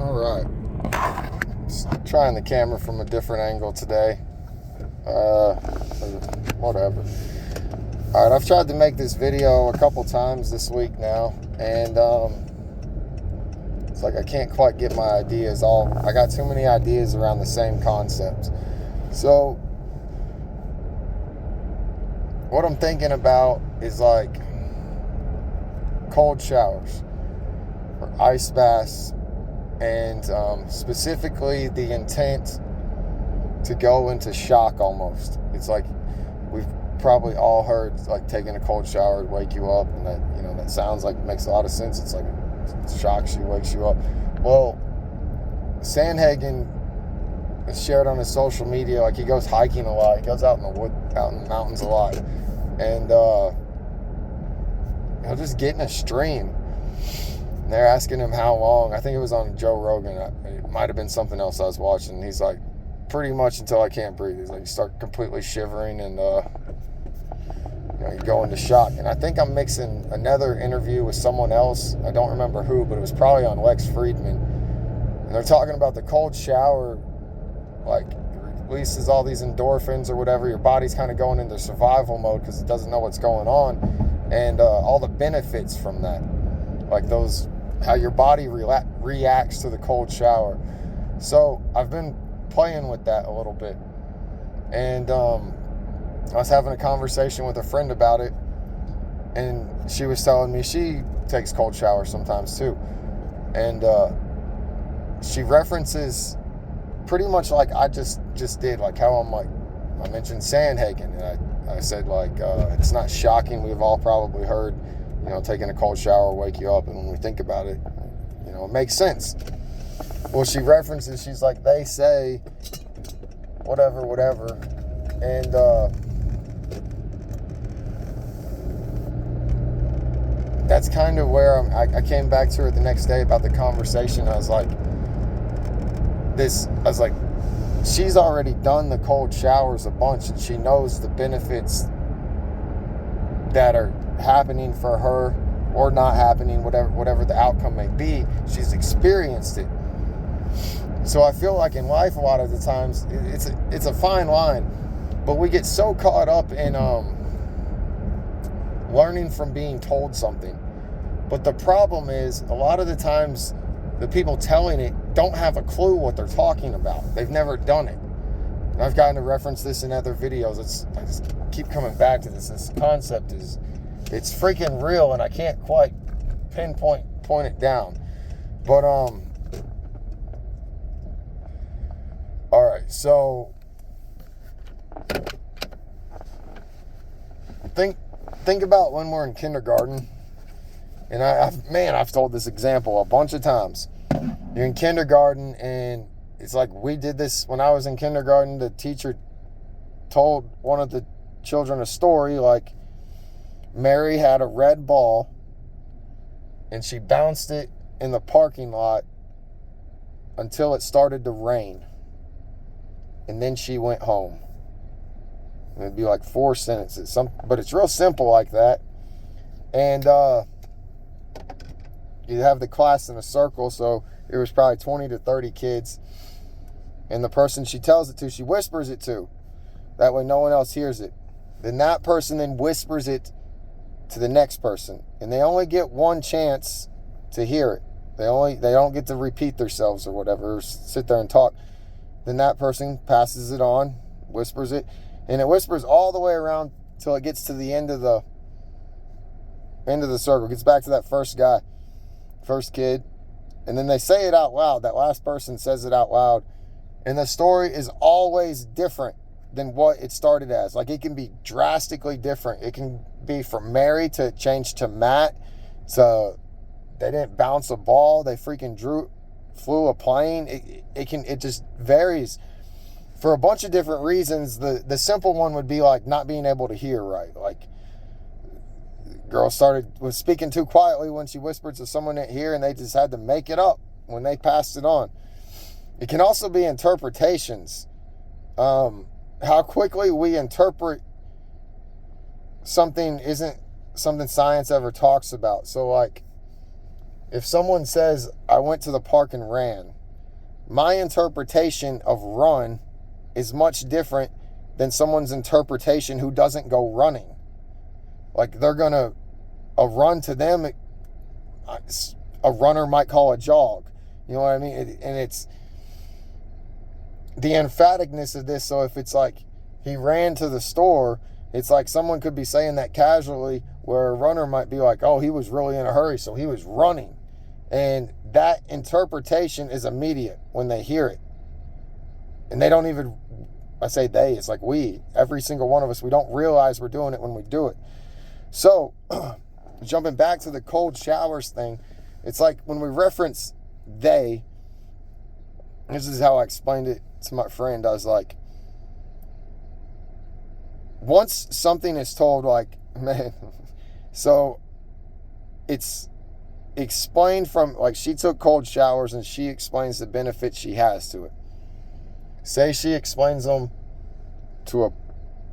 All right. Trying the camera from a different angle today. Whatever. All right, I've tried to make this video a couple times this week now, and it's like I can't quite get my ideas all. I got too many ideas around the same concept. So what I'm thinking about is like cold showers or ice baths, and specifically the intent to go into shock almost. It's like we've probably all heard like taking a cold shower would wake you up, and that sounds like makes a lot of sense. It's like it shocks you, wakes you up. Well, Sandhagen has shared on his social media, like he goes hiking a lot. He goes out in the wood, out in the mountains a lot, and he'll just get in a stream. And they're asking him how long. I think it was on Joe Rogan. It might have been something else I was watching. He's like, pretty much until I can't breathe. He's like, you start completely shivering and you go into shock. And I think I'm mixing another interview with someone else. I don't remember who, but it was probably on Lex Friedman. And they're talking about the cold shower, like it releases all these endorphins or whatever. Your body's kind of going into survival mode because it doesn't know what's going on, and all the benefits from that, like those, how your body reacts to the cold shower. So I've been playing with that a little bit, and I was having a conversation with a friend about it, and she was telling me she takes cold showers sometimes too, and she references pretty much like I just did, like how I mentioned Sandhagen, and I said like it's not shocking. We've all probably heard, taking a cold shower will wake you up, and when we think about it, it makes sense. Well, she references, she's like, they say whatever, and that's kind of where I came back to her the next day about the conversation. I was like, she's already done the cold showers a bunch, and she knows the benefits that are happening for her or not happening, whatever the outcome may be. She's experienced it. So I feel like in life, a lot of the times, it's a fine line, but we get so caught up in learning from being told something. But the problem is, a lot of the times, the people telling it don't have a clue what they're talking about. They've never done it. And I've gotten to reference this in other videos. I just keep coming back to this. This concept it's freaking real, and I can't quite point it down. But all right, so think about when we're in kindergarten, and I've told this example a bunch of times. You're in kindergarten, and it's like we did this when I was in kindergarten. The teacher told one of the children a story, like Mary had a red ball, and she bounced it in the parking lot until it started to rain. And then she went home. And it'd be like 4 sentences. But it's real simple like that. And you have the class in a circle, so it was probably 20 to 30 kids. And the person she tells it to, she whispers it to. That way no one else hears it. Then that person then whispers it to the next person. And they only get one chance to hear it. They don't get to repeat themselves or whatever, or sit there and talk. Then that person passes it on, whispers it, and it whispers all the way around till it gets to the end of the circle. It gets back to that first kid, and then they say it out loud. That last person says it out loud, and the story is always different than what it started as. Like, it can be drastically different. It can be from Mary to change to Matt. So they didn't bounce a ball. They freaking flew a plane. It just varies for a bunch of different reasons. The simple one would be like not being able to hear right. Like, girl was speaking too quietly when she whispered so someone didn't hear, and they just had to make it up when they passed it on. It can also be interpretations. How quickly we interpret something isn't something science ever talks about. So like, If someone says, I went to the park and ran, my interpretation of run is much different than someone's interpretation who doesn't go running. Like, a run to them, a runner might call a jog. You know what I mean? And it's the emphaticness of this. So if it's like he ran to the store, it's like someone could be saying that casually, where a runner might be like, oh, he was really in a hurry, so he was running. And that interpretation is immediate when they hear it. And they don't even, I say they, it's like we, every single one of us, we don't realize we're doing it when we do it. So, jumping back to the cold showers thing, it's like when we reference they, this is how I explained it to my friend. I was like, once something is told, like, man, so it's explained from, like, she took cold showers and she explains the benefits she has to it. Say she explains them to a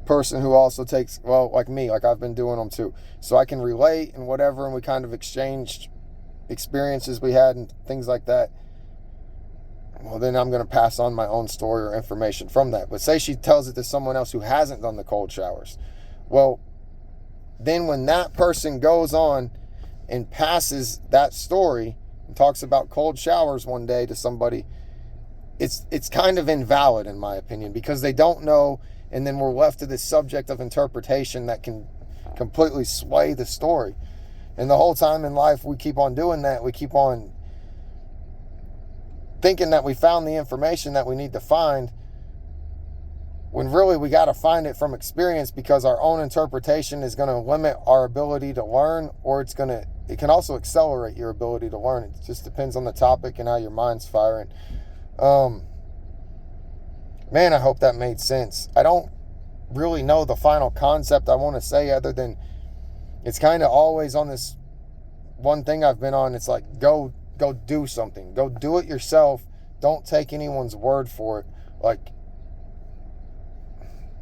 person who also takes, well, like me, like I've been doing them too. So I can relate and whatever, and we kind of exchanged experiences we had and things like that. Well, then I'm going to pass on my own story or information from that. But say she tells it to someone else who hasn't done the cold showers. Well, then when that person goes on and passes that story and talks about cold showers one day to somebody, it's kind of invalid in my opinion, because they don't know, and then we're left to this subject of interpretation that can completely sway the story. And the whole time in life we keep on doing that. We keep on thinking that we found the information that we need to find, when really we got to find it from experience, because our own interpretation is going to limit our ability to learn, or it can also accelerate your ability to learn. It just depends on the topic and how your mind's firing. Man, I hope that made sense. I don't really know the final concept I want to say, other than it's kind of always on this one thing I've been on. It's like, go do something. Go do it yourself. Don't take anyone's word for it. Like,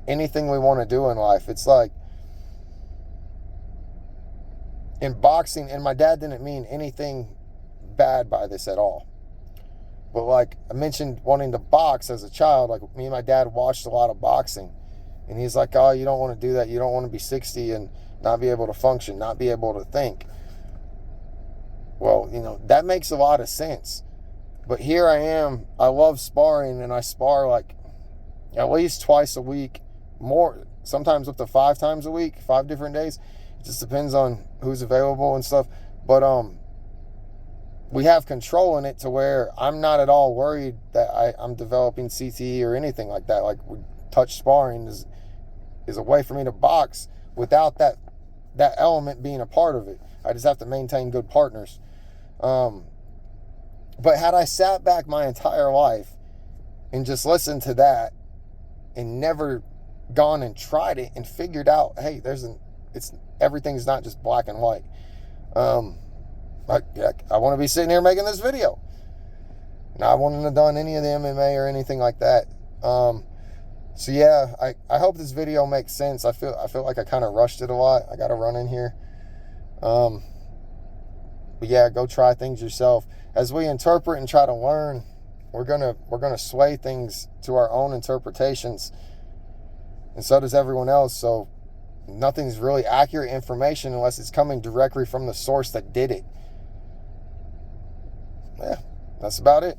anything we want to do in life, it's like in boxing, and my dad didn't mean anything bad by this at all, but like I mentioned wanting to box as a child, like me and my dad watched a lot of boxing, and he's like, oh, you don't want to do that. You don't want to be 60 and not be able to function, not be able to think. Well, that makes a lot of sense. But here I am, I love sparring, and I spar like at least twice a week, more, sometimes up to 5 times a week, 5 different days. It just depends on who's available and stuff. But we have control in it to where I'm not at all worried that I'm developing CTE or anything like that. Like, touch sparring is a way for me to box without that element being a part of it. I just have to maintain good partners. But had I sat back my entire life and just listened to that and never gone and tried it and figured out, hey, everything's not just black and white. I want to be sitting here making this video. Now, I wouldn't have done any of the MMA or anything like that. So yeah, I hope this video makes sense. I feel like I kind of rushed it a lot. I got to run in here. But yeah, go try things yourself. As we interpret and try to learn, we're gonna sway things to our own interpretations, and so does everyone else. So nothing's really accurate information unless it's coming directly from the source that did it. Yeah, that's about it.